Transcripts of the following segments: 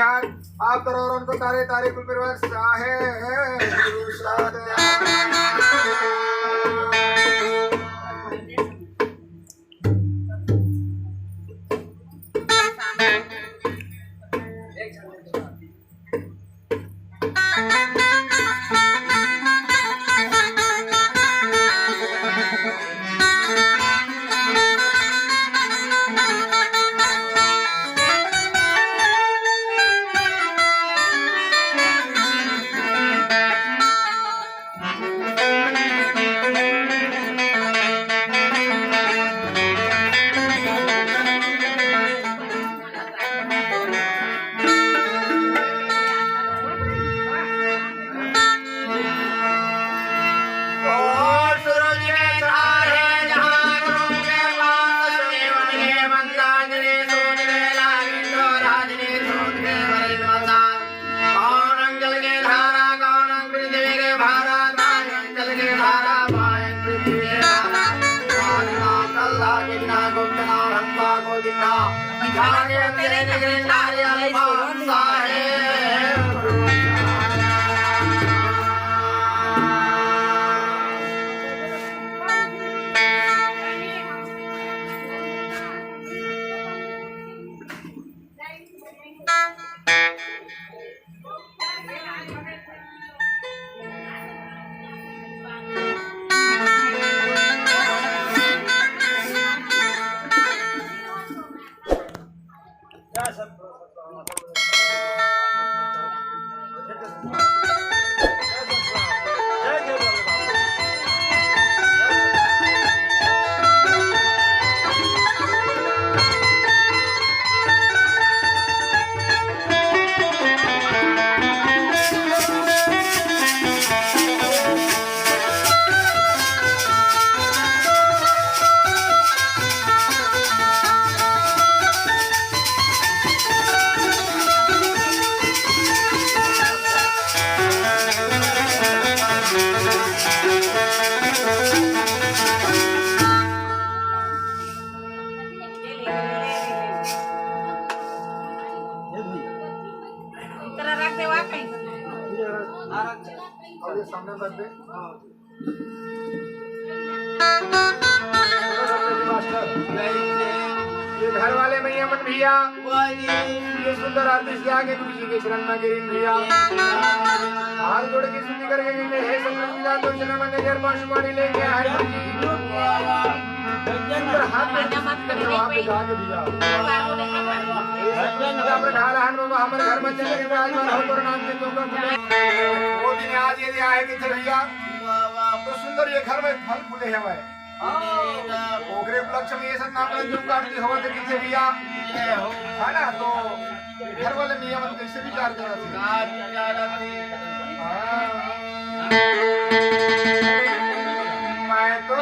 बिहार आप करोड़ों को तारे तारे कुल परिवार साहे गुरु ये घर वाले मैया मन भैया ये सुंदर आरती से आगे गुरु जी के शरण में गिरी भैया हाथ जोड़ के स्तुति करके कहते हे संगत पिता तो शरण में नजर पाशुपाणी लेके आए सुंदर हाथ में करके वहां पे जाके भैया अपने ढाल हाथ में हमारे घर में चले गए आज हो तो नाम के तुमका वो दिन आज ये आए कि भैया तो सुंदर ये घर में फल फूले हैं भाई ओकरे उपलक्ष्य में ये सब नाम जो काटती हवा के पीछे भैया है ना तो घर वाले नियमन कैसे विचार कर रहे थे मैं तो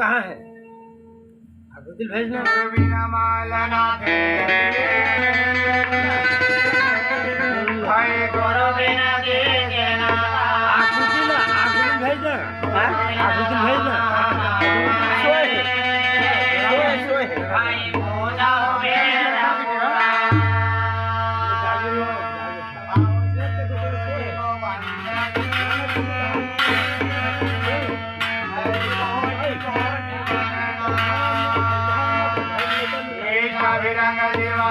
कहाँ है? आकृति भेजना। बिना मालना भाई गुरु बिना दे देना आकृति भेजना। आकृति भेजना। सोए भाई मोजा हो मेरा रंग देवा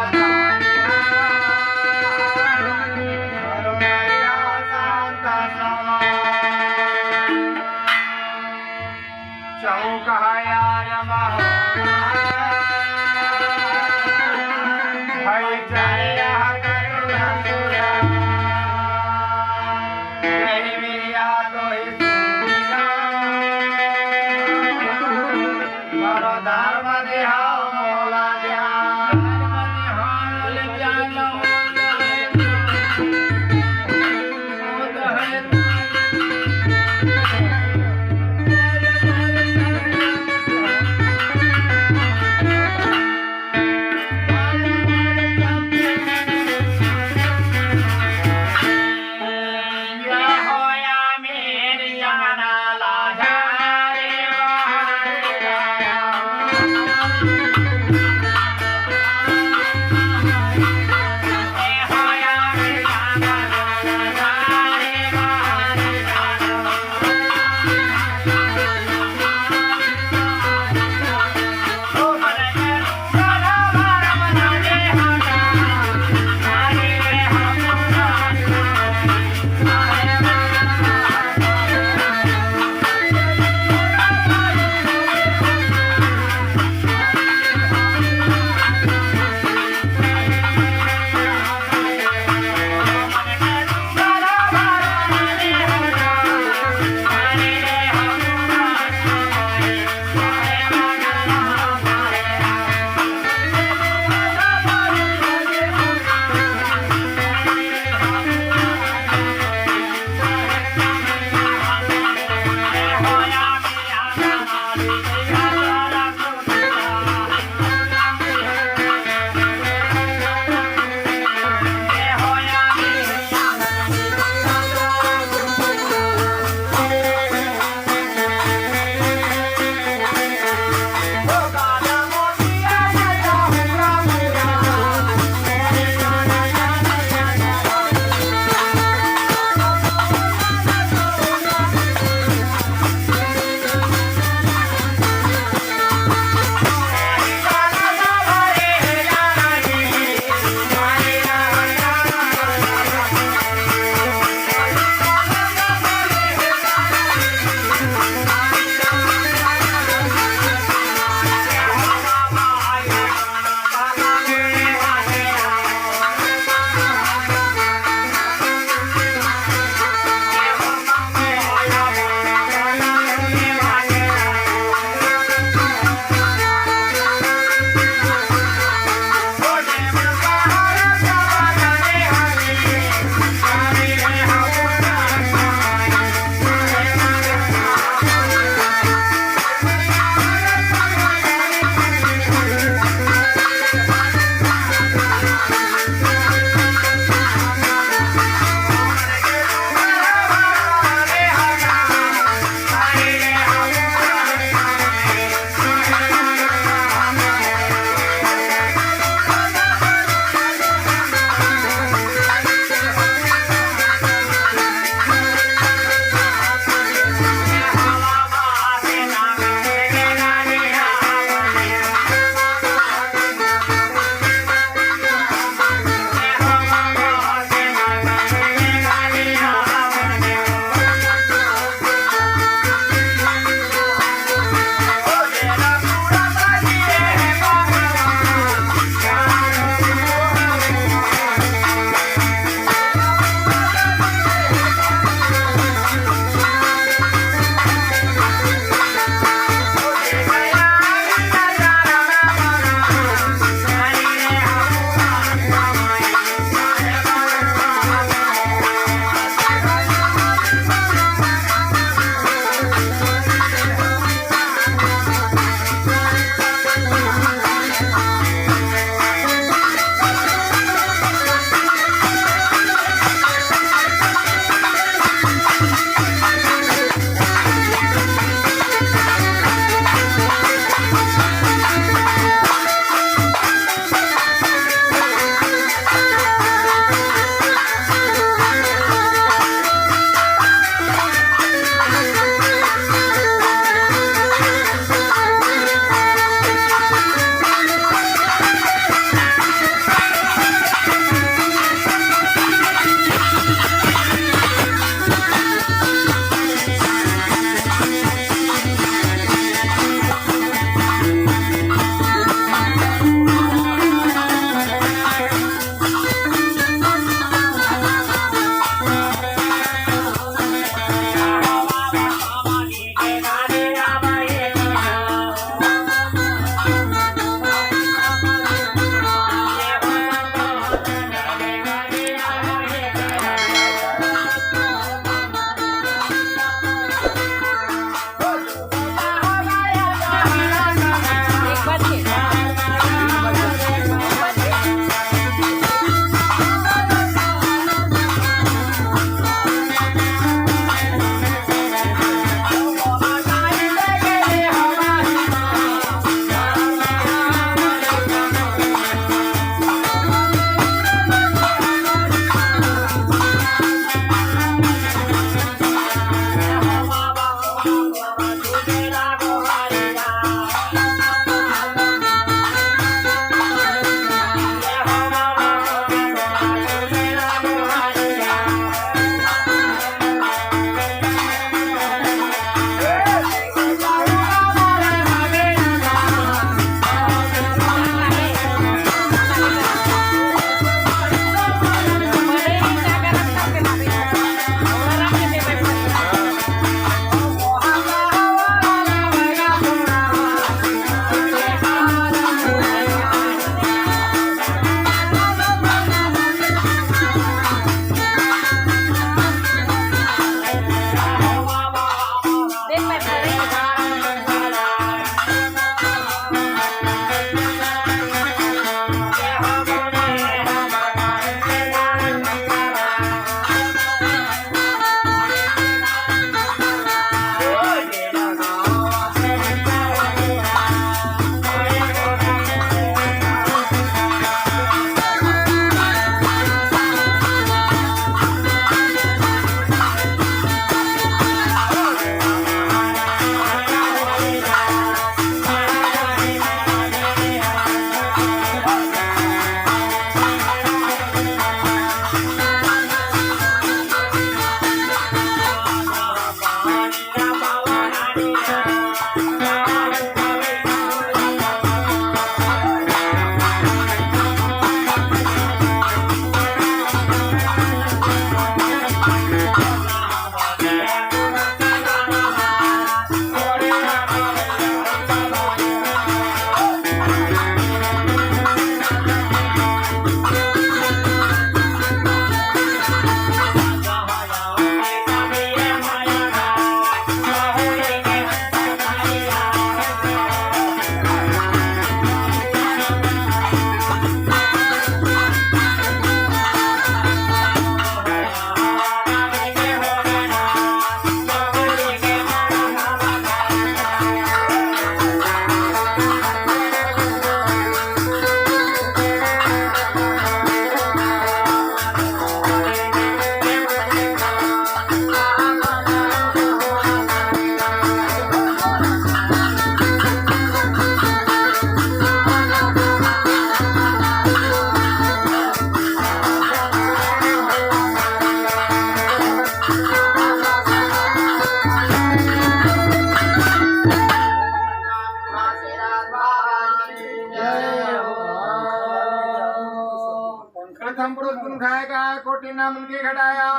प्रथम पुरुष गुण खाएगा कोटि नाम उनके घटाया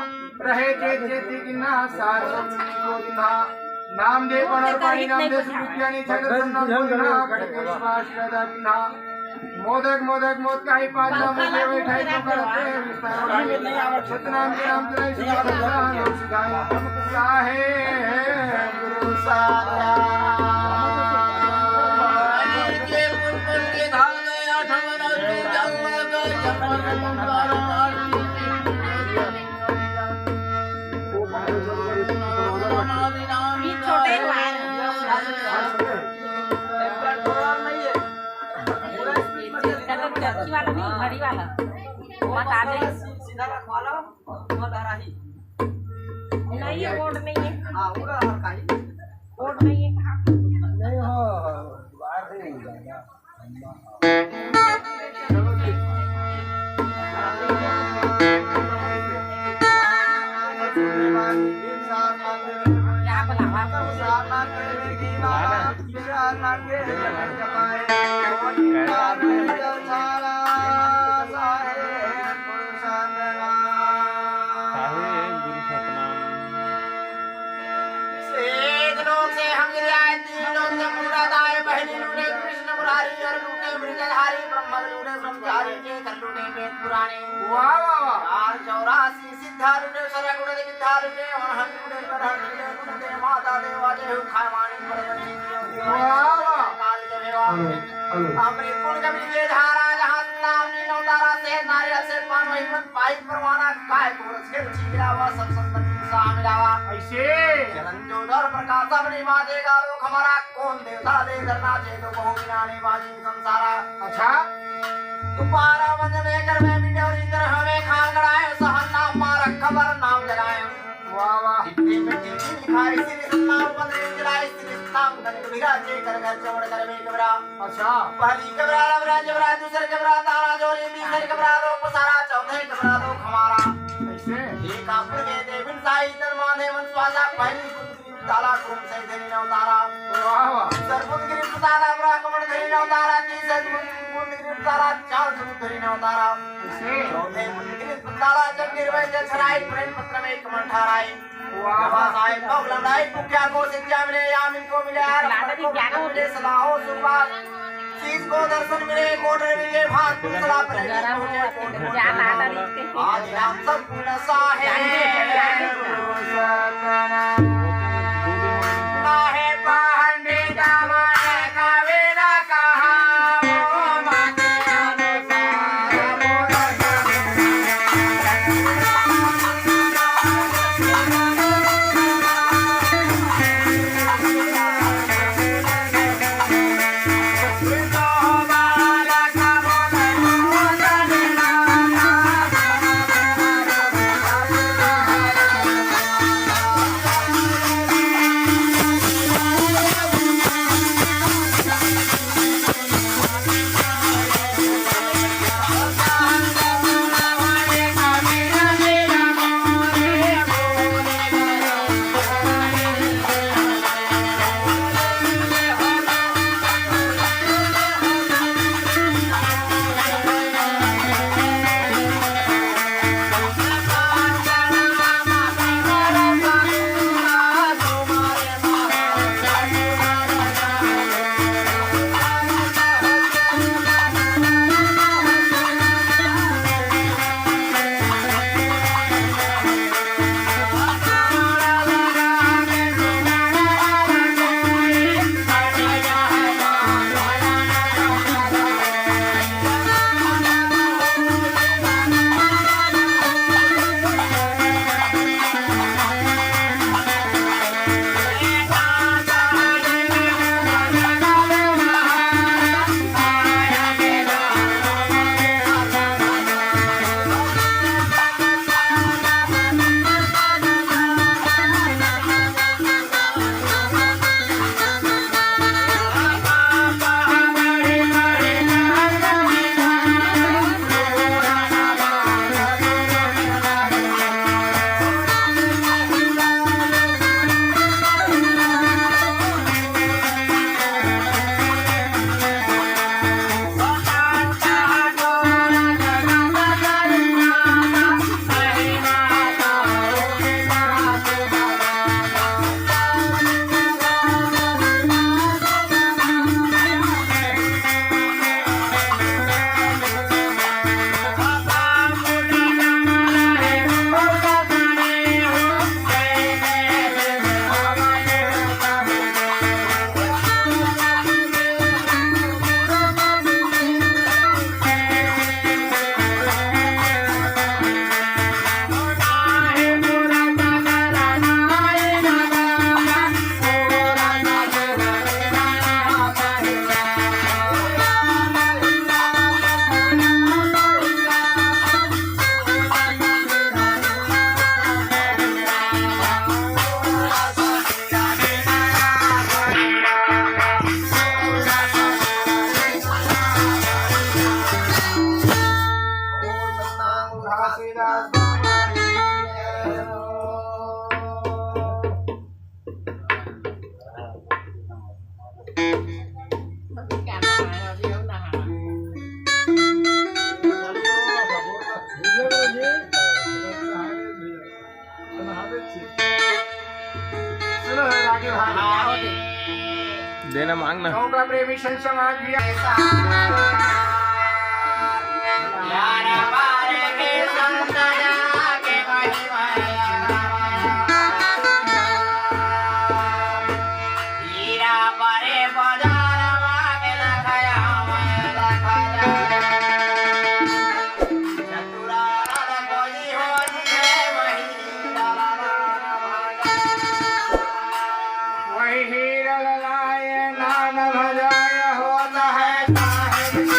रहे चेती किन्ना सार को दिना नाम दे पण पाणी नाम दे सुविज्ञानी छंद नाम कोना घटके स्वास रदा बिना मोदक मोदक मोद काही पाच नाम दे बैठाई तो करते विस्तार सतनाम के नाम तेरे सिखाया साहे गुरु साचा के पुन के धाल गया ठमना के जन्म वाला नहीं बड़ी वाला मत आ जाए सीधा रखवा लो मत आ रही नहीं है बोर्ड नहीं है हां पूरा और काई बोर्ड नहीं है नहीं हो बाहर से नहीं जाएगा क्या बुलावा कर सामना करेगी माला किराना के जमाए अपने पुण्य कभी ले धारा जहां नाम ने नौतारा से नारियल से पान महिमत पाई परवाना काय कोरस के छिला वा सब संपत्ति सा मिलावा ऐसे चरण जो दर प्रकाश अपनी मां देगा लोग हमारा कौन देवता दे करना चे तो बहु बिनाने बाजी संसारा अच्छा तुम्हारा मन में कर में बिटोरी तरह हमें खान गड़ाए सहन नाम मार खबर नाम जगाए वाह वाह इतने में चिट्ठी लिखाई श्री नाम बंदे जलाए श्री नाम गणित विराजे कर कर चमड़ कर में कबरा अच्छा पहली कबरा लबरा जबरा दूसरे कबरा तारा जोरी तीसरे कबरा लोग सारा चौथे कबरा लोग हमारा ऐसे एक आपके के देविन साई दरमाने मन स्वासा पहली कुंदरी ताला कुम से देनी नौ तारा वाह वाह सर्वुदगिरी तारा बरा कमड़ देनी नौ तारा तीसरे कुंदरी तारा चार सुंदरी नौ तारा ऐसे चौथे कुंदरी तारा जब निर्वय जसराई प्रेम पत्र में कमल ठहराई वाह साहिब को लड़ाई पुख्या को सिद्धिया मिले यामिन को मिले को मिले सदा हो सुबास चीज को दर्शन मिले कोटरे मिले भाग सदा पर आज नाम सब गुण साहे ना है पांडे दामाने का वेरा कहा वो माते तुलसीदास बाबा की जय हो। सुनो रागे भाई देना मांगना चौका प्रेमी समाज भी ऐसा यार बारे के संत के महिमा हीरा परे बाजार में लखाया चतुरार कोई हो है वही हीरा लाए नाम भजाय होता है साहिब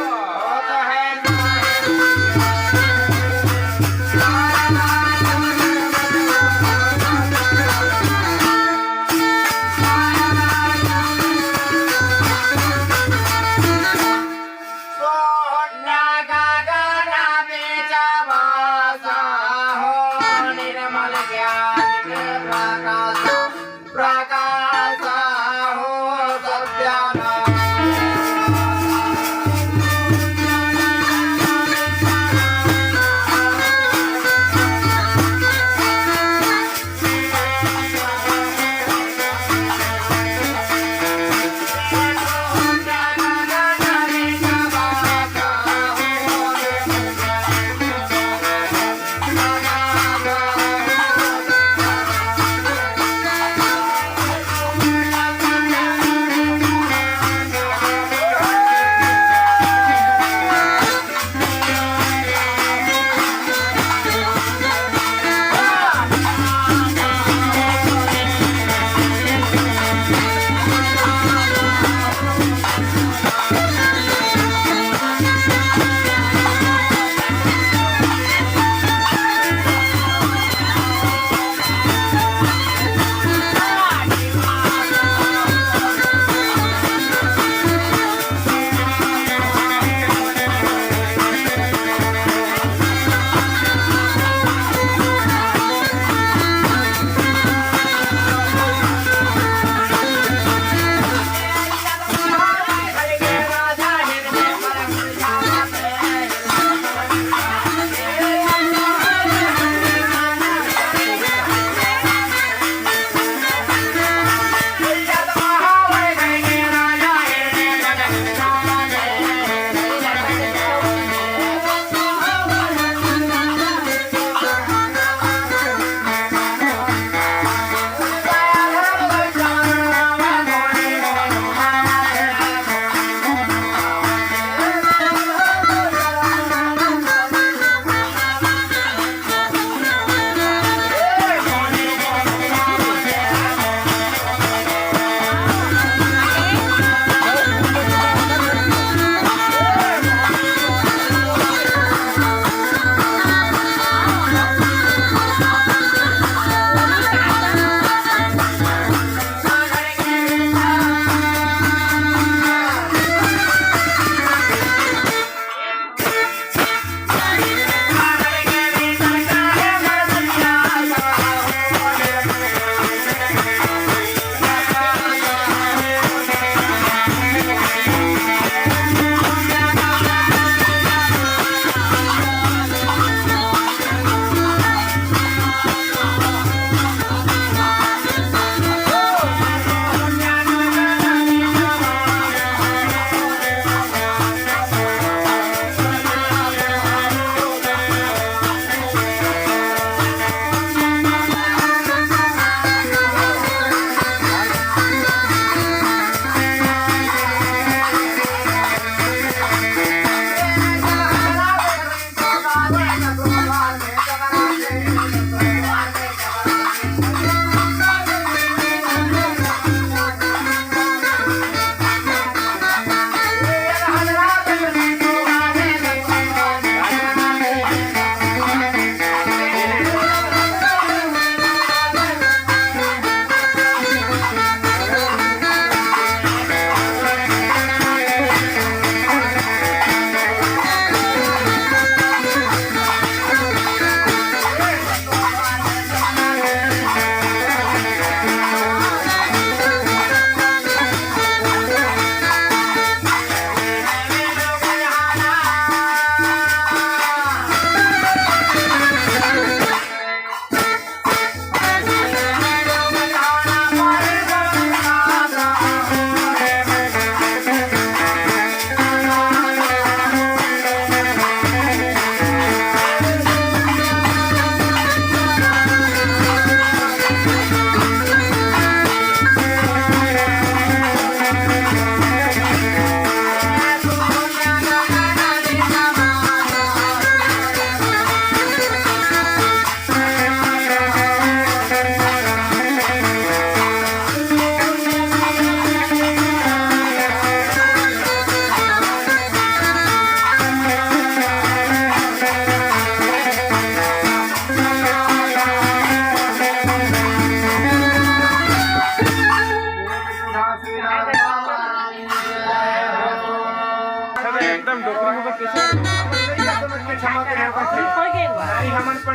होता है साहिब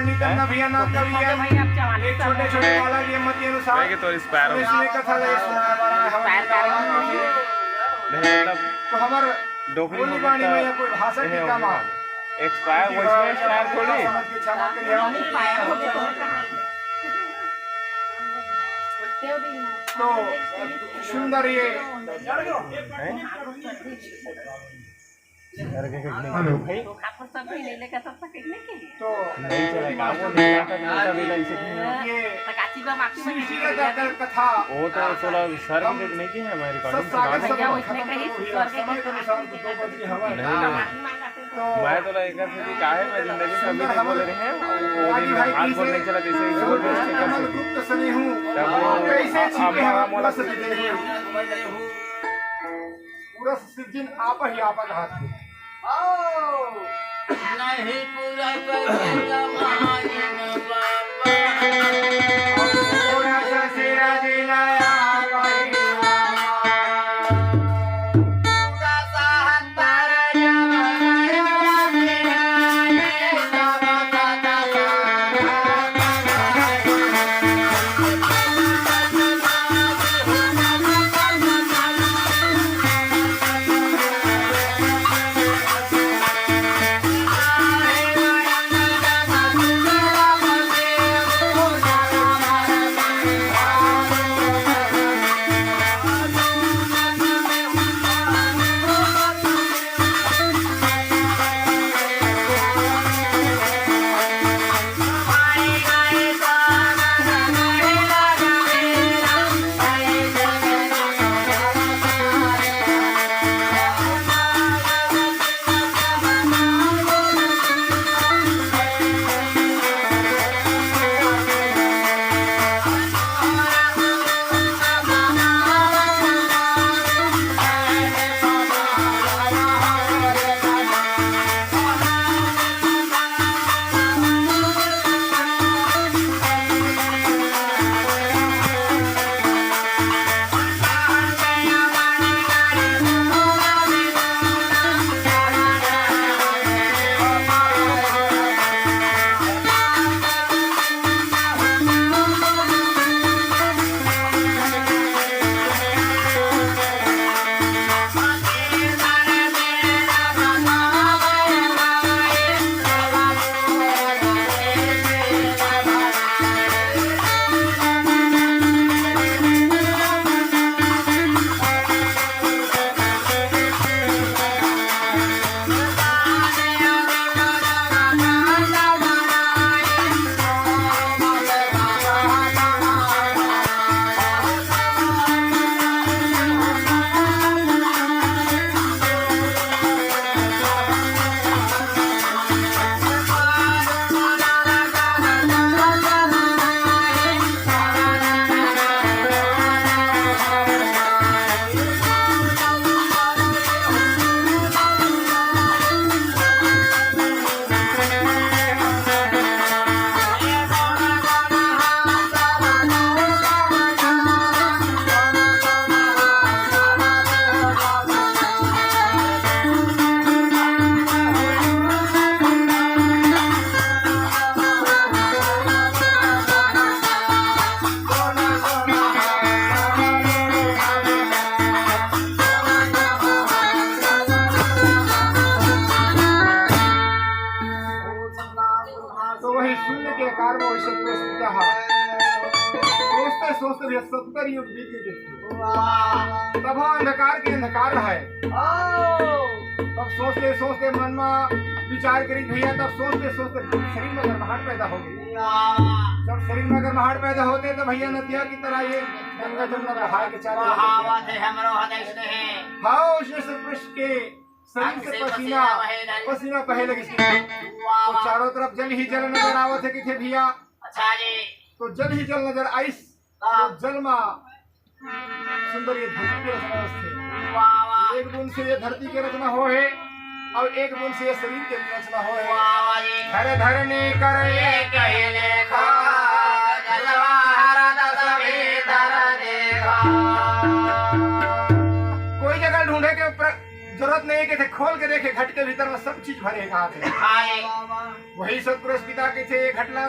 नीतम न भैया ना कवि है भाई आप चवाली एक छोटे छोटे बालक ये मत के अनुसार है कि तो स्पैरो इसमें कथा ले मतलब तो हमार डोकरी बोली बाणी में या कोई भाषा की काम आ एक्सपायर वो इसमें एक्सपायर थोड़ी समझ के क्षमा करिए तो सुंदर ये हेलो भाई आपको सब भी नहीं लेकर सब पकड़ने के लिए तो नहीं चलेगा वो नहीं आता नहीं तभी लाई से ये तकाची बम आपकी में श्री का कथा वो तो सोला सर की नहीं की है हमारी रिकॉर्डिंग सब सागर सब भैया वो इसने कही स्वर्ग के समय के अनुसार दो बज की हवा नहीं नहीं तो मैं तो एक से का है मैं जिंदगी से अभी नहीं बोल रहे हैं वो दिन हाथ बोल नहीं चला जैसे ही बोल रहे हैं कमल गुप्त सनी हूँ तब वो कैसे छिपे हमारा हैं मोला पूरा सजी दे पूरा सृजन आप ही आपका हाथ में नहीं पूरा करेगा महाजन बाबा पूरा ससेरा दिलाया भाई पूरा साहतार जवाना मेरा ये सब कथा तो वही शून्य के आकार में वही शक्ति सीधा सोचते सोचते भी 70 युग बीत गए तब अंधकार के अंधकार रहा है तब सोचते सोचते मन में विचार करी भैया तब सोचते सोचते शरीर में गर्माहट पैदा हो गई जब शरीर में गर्माहट पैदा होते तो भैया नदिया की तरह ये गंगा जमुना बहाए के चारों हाँ उसने पृष्ठ के शरीर से पसीना पसीना बहे लगी तो चारों तरफ जल ही जल नजर आवत है कि भैया अच्छा जी तो जल ही जल नजर आइस तो जल में सुंदर ये धरती की रचना थे एक बूंद से ये धरती की रचना हो है और एक बूंद से ये शरीर की रचना हो है धर धरने कर ये कहे लेखा कोई जगह ढूंढे के जरूरत नहीं है कि खोल के देखे घट के भीतर में सब चीज भरे कहा थे। आए वही सतपुरुष पिता के थे, ये घटना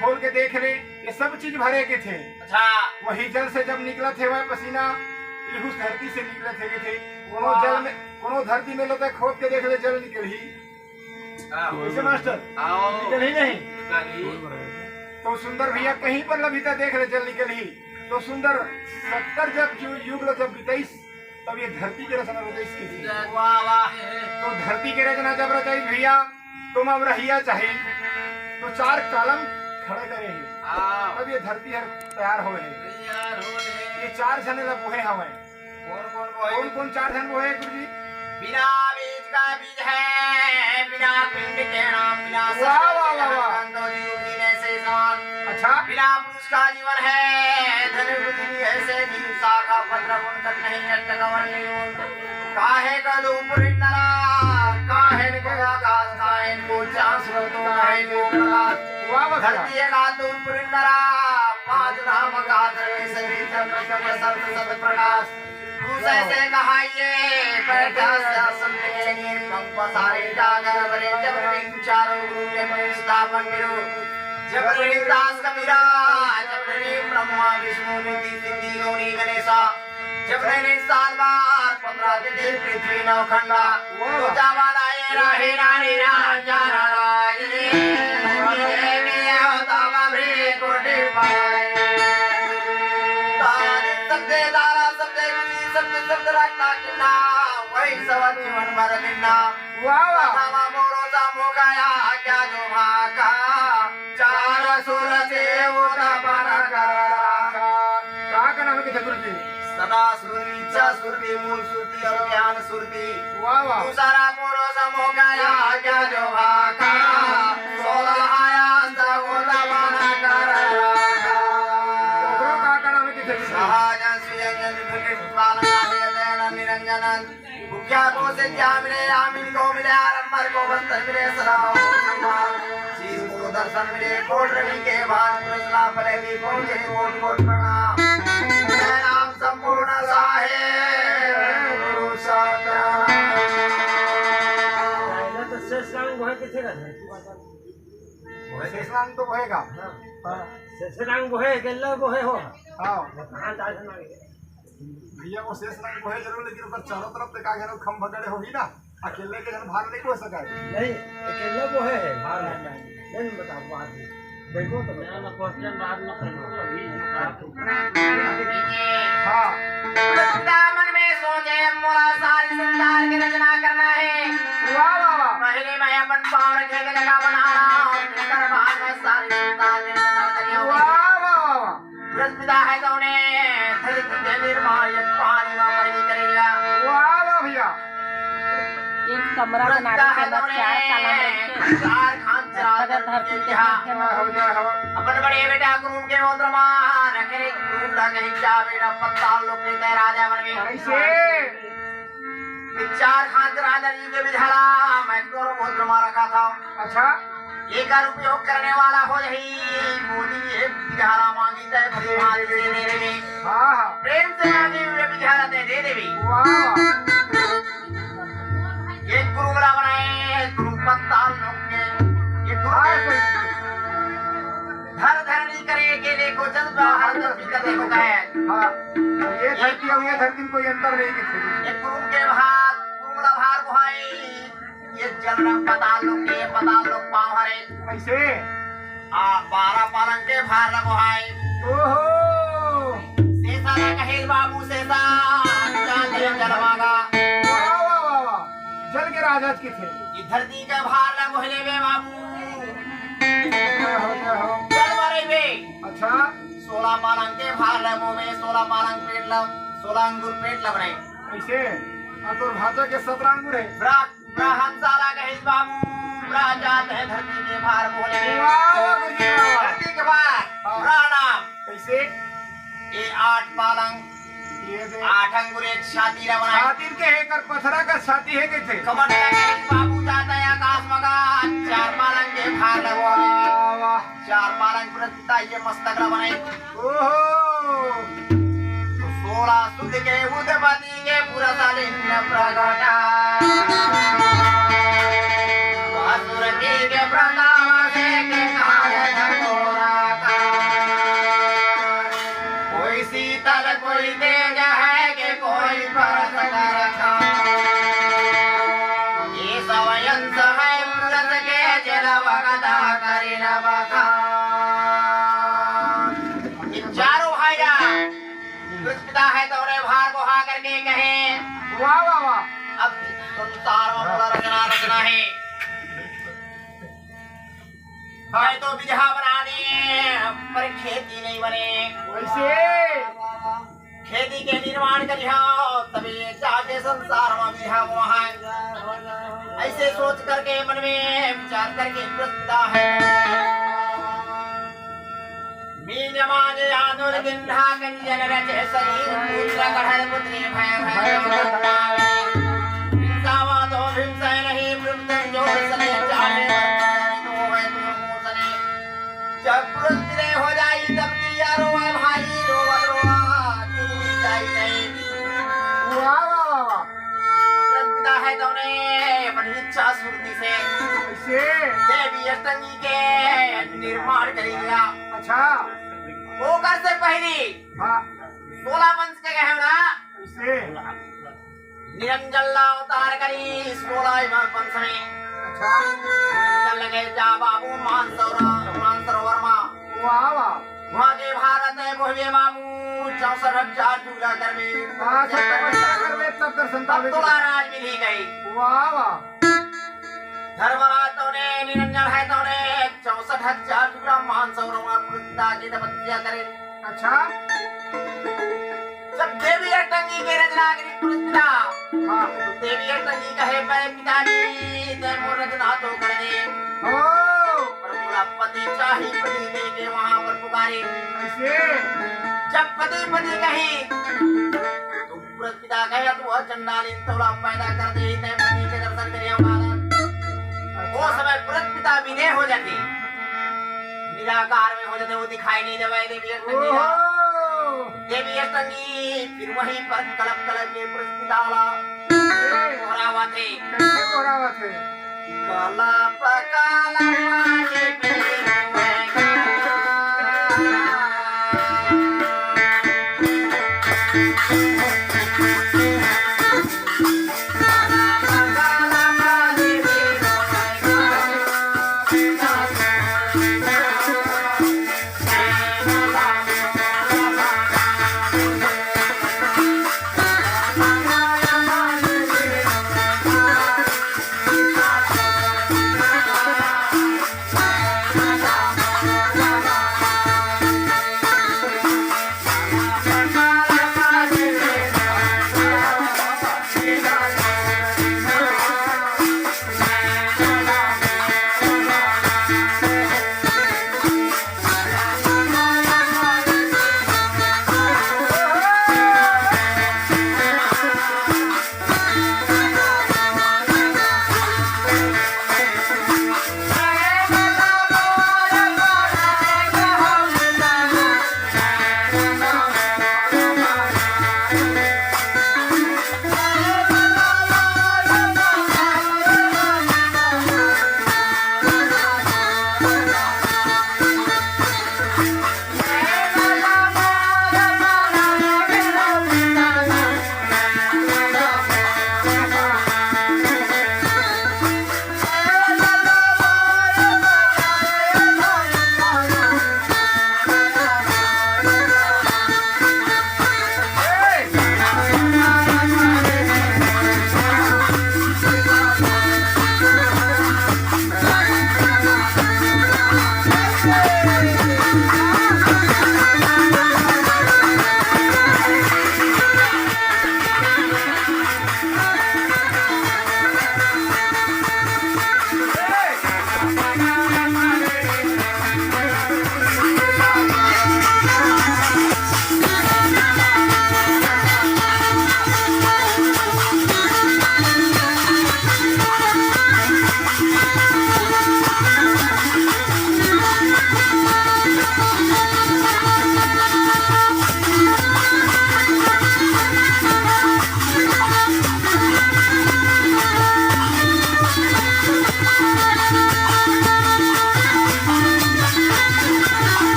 खोल के देख ले, ये सब चीज भरे के थे। अच्छा वही जल से जब निकला थे वह पसीना, ये उस धरती से निकले थे के थे। कोनो जल में, कोनो धरती में लोग खोद के देख ले, जल निकल ही कैसे मास्टर आओ निकल ही नहीं। गली तो सुंदर भैया कहीं पर लभिता देख ले, जल निकल ही। तो सुंदर 70 जब युग जब बीतईस, तब ये धरती की रचना रचाई की थी। वाह वाह तो धरती की रचना जब रचाई भैया, तुम अब रहिया चाहिए तो 4 कलम खड़े करे, आओ तब ये धरती है तैयार हो गई। यार हो रे ये 4 जने लब बोहे हमें। कौन कौन 4 जन बोहे गुरुजी? बिना बीज का बीज है, बिना पिंड के नाम, बिना वाह, वाह, वाह, वाह। अच्छा बिना पुरुष का जीवन है, धन बुद्धि ऐसे जीव शाखा पत्र मुनकर नहीं अष्टकमल नहीं। काहे गलू पुरिंदरा, काहे को आकाश, काहे को चांसुर, तो काहे को प्रकाश। वाह वाह धरती है गातुर पुरिंदरा, पांच धाम का धरे सभी चंद्र सब सत सत प्रकाश। दूसरे से कहाइए बैठा शासन में नीर पंख सारे जागर बने जब चारों गुरु जब स्थापन करो, जब दास कबीरा, जब ब्रह्मा विष्णु निधि सिद्धि गौरी गणेशा, जब साल बार 15 दिन पृथ्वी नवखंडा, तो जवान आए राहे रानी राजा राय वाह वाह कहाँ का नाम है कि गुरुजी? सदा सुरती इच्छा सुरती मूल सुरती और ज्ञान सुरती वाह वाह दूसरा मोरो समो गया क्या जो भाका सोलह आया सगोदा बना कर गुरु कहाँ का नाम है कि गुरुजी? सहजन सुयंजन विभूति पालना वेदन निरंजनन मुख्या को से क्या मिले आमिन को मिले आरंबर को बस्तर मिले सदा शीश को दर्शन मिले कोट रवि के बाद पुरस्ला पहले पहुंचे कोट कोट प्रणाम नाम संपूर्ण साहे गुरु सत्य शेषनाग तो बहेगा। हाँ भैया वो शेषनाग बहे जरूर, लेकिन ऊपर चारों तरफ से कागज खम भगड़े होगी ना, अकेले के जन भार नहीं हो सका। नहीं अकेला वो है भार नहीं बताओ बात देखो तो मैं क्वेश्चन बाद में करूंगा अभी हाँ मन में सोचे मोला सारी संसार की रचना करना है। वाह वाह वाह पहले मैं अपन पाँव रखे के जगह बना रहा हूँ, फिर बाद में सारी संसार की रचना करियो। वाह वाह वाह बृहस्पति है तो उन्हें धरती के निर्माण ये पानी में मरी करेगा। वाह वाह भैया एक कमरा बना के अंदर 4 कलम रखे, चार खान अगर धरती के बीच में हो जाए हो अपन बड़े बेटा गुरु के मोद्रमा रखे गुरु का कहीं जा बेटा पत्ता लोग के राजा बन गए। कैसे? चार खान राजा जी के विधारा मैं दोनों मोद्रमा रखा था। अच्छा एक उपयोग करने वाला हो रही मोदी ये विधारा मांगी तय भरी भारी दे देवी, हाँ हाँ प्रेम से मांगी हुए विधारा दे देवी। वाह एक गुरु बड़ा बनाए गुरु पत्ता लोग के ये हाँ गुरु धर धरनी करे केले को जज्बा हर दस करने को कहे। हाँ ये धरती और ये धरती में कोई अंतर नहीं किसी। एक गुरु के भार गुरुला भार गुहाई ये जल रंग पता लोग के पता लोग पाँव हरे कैसे? 12 पालंग के भार लगुहाई। ओहो शेषा ना कहे बाबू शेषा जल मांगा वाह वाह वाह वाह जल के राजा की थे। ये धरती का भार लगुहले बे बाबू हो जल मरे बे। अच्छा 16 पालंग के भार लगो में 16 पालंग पेट लग 16 अंगूर पेट लग रहे। कैसे? अब तो भाषा के 17 अंगूर है। हंसाला कहे बाबू जात है धरती के भार बोले वाह वाह गुरुजी वाह धरती के भार नाम कैसे? ये 8 पालंग ये दे 8 अंगूर एक छाती रा बनाए। छाती के है कर पथरा का छाती है के थे। कमर लगे बाबू जाता है आकाश मगा 4 पालंग के भार लगो वाह वाह 4 पालंग प्रतिता ये मस्तक रा बनाए। ओहो तो बोला सुध के उदपति के पुरतलिन प्रगटा वासुरती के प्रताप से के काल घोरा का कोई शीतल कोई तेज है कि कोई परस रखा ये सवयंस है पुरत के जल भगता करी न बखा चारों भाईया पिता है तो उन्हें भार को हा करके कहे वाह वाह वाह। अब संसार में बड़ा रचना रचना है तो विधा बनाने पर खेती नहीं बने वैसे खेती के निर्माण कर तभी जाके संसार में विधा वहाँ ऐसे सोच करके मन में विचार करके प्रस्ता है मीन माने आनुर गिन्हा कंजन रचे शरीर पुत्र गढ़ पुत्री भय भय सावा दो भीमसे नहीं वृद्ध जो सने चाहे तो है तो मोसने जब पुरुष हो जाई तब दिया रोवा भाई रोवा रोवा चुनी जाई नहीं वाह वाह वाह वाह। पिता है तो ने अपनी इच्छा स्फूर्ति से वैसे देवी अष्टमी के निर्माण कर दिया अच्छा होकर से पहली हाँ 16 वंश के कहे ना वैसे निरंजन अवतार करी 16 वंश में अच्छा निरंजन लगे जा बाबू मानसरोवर माँ वाह वाह। वहाँ के भारत है बोले मामू 64,000 चूल्हा कर में हाँ सब तपस्या करवे तब दर्शन पावे। तुला राज मिली गई वाह वाह। धर्मराज तो ने निरंजन है तो ने 64,000 चूल्हा मानसरोवर पिता की तपस्या करे अच्छा जब देवी अष्टमी के रचना करी पुरस्ता हाँ देवी अष्टमी कहे पे पिताजी ते मोर रचना तो कर दे ओ पर बोला पति चाही पति दे के वहां पर पुकारे वैसे जब पति पति कही तो पुरस्ता कहे तू चंडाली तोला पैदा कर दे ते पति के दर्शन करे वो समय पुरस्ता विनय हो जाती निराकार में हो जाते वो दिखाई नहीं देवे देवी अष्टमी ओहो देवी अष्टमी फिर वहीं पर कलप कलप के पुरस्ताला मोरावा थे कैसे बोरावा थे काला पकाला वाले पे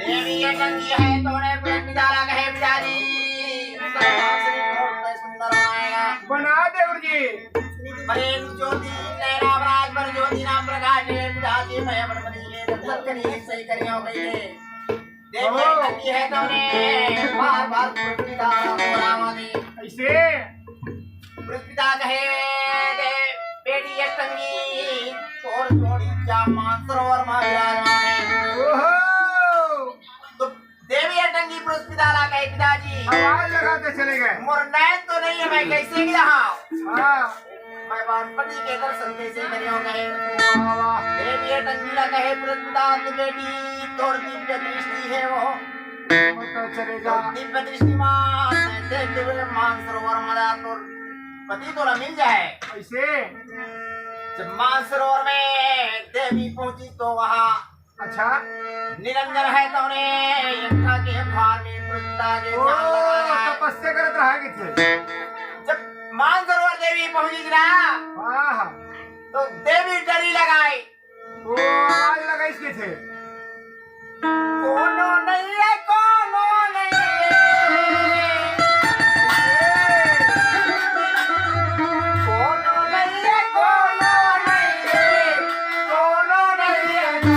देवी ये टंगी है तोने प्रेम डाला कहे पिताजी सुंदर आएगा बना दे गुरुजी। प्रेम ज्योति नैना राज पर ज्योति नाम प्रकाश है पिताजी मैं मन बनी दर्शन करिए सही करियो गई है देवी ये टंगी है तोने बार बार पृथ्वी डाला बोलावा दे ऐसे पृथ्वी दा कहे बेटी ये टंगी और जोड़ी क्या मानसरोवर में विराजमान है ओहो तो देवी ये टंगी पृथ्वी दाला कहे पिताजी आवाज लगाते चले गए। मोर नैन तो नहीं है मैं कैसे गिरा हाँ मैं बाणपति के दर्शन कैसे करियो कहे वाह वाह। देवी ये टंगी ला कहे पृथ्वी दान बेटी तोर दिव्य दृष्टि है वो पता चलेगा। दिव्य दृष्टि मान देख मानसरोवर मदा तोर पति तोरा मिल जाए ऐसे जब मानसरोवर में देवी पहुंची तो वहाँ अच्छा निरंजन है तो यंत्रा के भार में पृथ्वी के ओ ध्यान लगाना है तपस्या करत रहा किथे। जब मानसरोवर देवी पहुंची ना वाह तो देवी डरी लगाई ओ आवाज लगाई किथे। कोनो नहीं है कोनो नहीं है कोनो नहीं है कोनो नहीं है कोनो नहीं है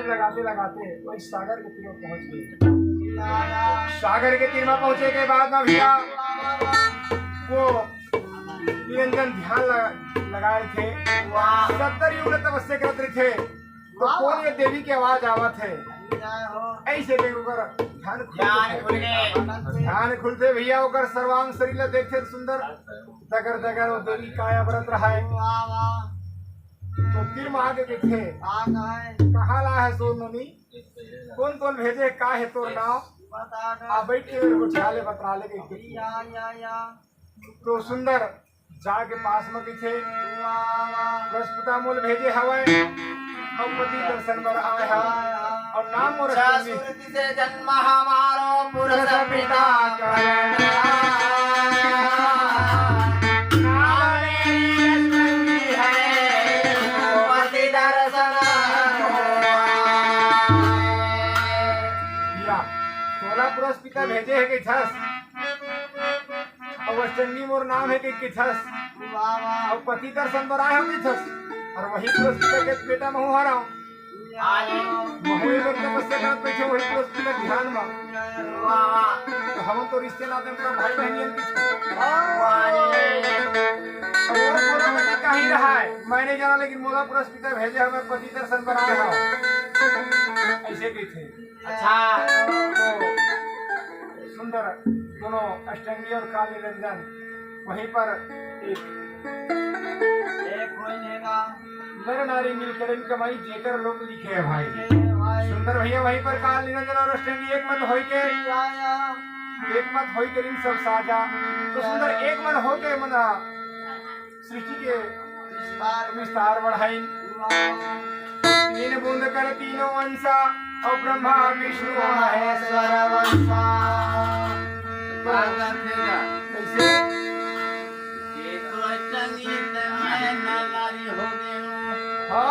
लगाते लगाते वही सागर के तीर पहुंच गए। सागर के तीर में पहुंचे के बाद में भैया वो निरंजन ध्यान लगाए थे। 70 युग तपस्या करते थे तो कौन ये देवी की आवाज आवत है ऐसे देखो ध्यान खुलते भैया होकर सर्वांग शरीर देखते सुंदर दगर दगर वो देवी काया व्रत रहा है तो तीर माँ के देखे कहाँ ला है सो ननी कौन कौन भेजे का है तोर नाम आप बैठ के उछाले बतरा ले तो सुंदर जाके पास में पीछे बृहस्पति मूल भेजे हवाए पति दर्शन पर आए हैं और नाम और से जन्म हमारो पुरुष पिता पिता भेजे है कि छस और वस्तंगी मोर नाम है कि छस और पति दर्शन पर आए हो कि छस और वही पुरस्कार के बेटा महू हरा महू लोग तपस्या करत बैठे वही पुरस्कार ध्यान में तो हम तो रिश्ते नाते में भाई बहनियन की और पूरा पति कहीं रहा है मैंने जाना लेकिन मोला पुरस्कार भेजे हमें पति दर्शन पर आए हो ऐसे भी थे। अच्छा तो सुंदर दोनों अष्टंगी और काली रंजन वहीं पर एक नर नारी मिलकर कमाई जेकर लोग लिखे है भाई सुंदर भैया वहीं पर काल निरंजन और अष्टंगी एक मत होई के इन सब साजा तो सुंदर एक मन हो के मना सृष्टि के विस्तार बढ़ाई तीन बूंद कर तीनों वंशा और ब्रह्मा विष्णु महेश्वर वंशा कैसे ये तो अष्टंगी तमाय नारी हो गए हो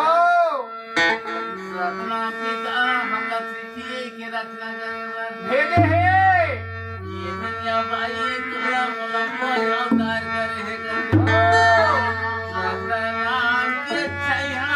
अपना पिता हमरा सृष्टि के रचना करे भेजे है ये दुनिया भाई तोरा मोला कोई अवतार करे है नाम के छैया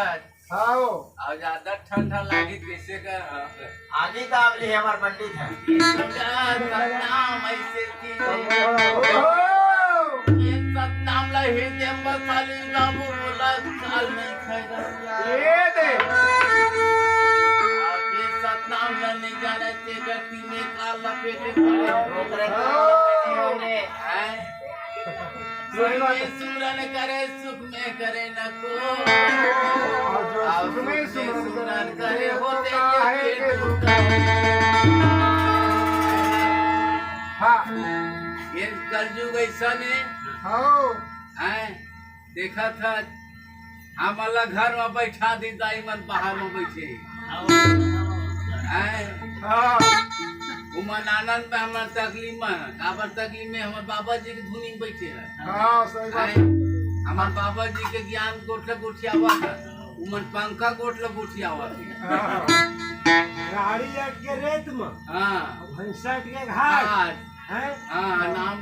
और ज्यादा ठंडा लागी कैसे कर आगे दाबली है हमार पंडित है नाम ऐसे थी ये सतनाम ला हृदय में खाली बाबू बोला काल नहीं खाएगा ये दे ये सतनाम ला नहीं जाने ते व्यक्ति में काल लपेटे पड़े सुमरन करे सुख में करे न को और जो सुमरन करे होते हाँ ये कलयुग ऐसा ने देखा था हम अलग घर में बैठा दी दाई मन बाहर में बैठे उमन आनंद में हमारे तकलीफ में काबर तकलीफ में हमारे बाबा जी के धुनी में बैठे हैं हमारे बाबा जी के ज्ञान गोठले गोठिया हुआ था उमन पंखा गोठले गोठिया हुआ गाड़ी के रेत में भैंसा के घाट है नाम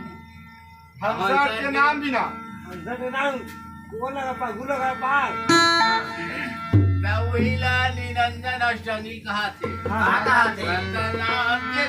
हंसट के नाम भी ना हंसट नाम वो लगा पा गुलो का पार वहीला निरंजन अष्टमी कहा थे कहा थे नाम के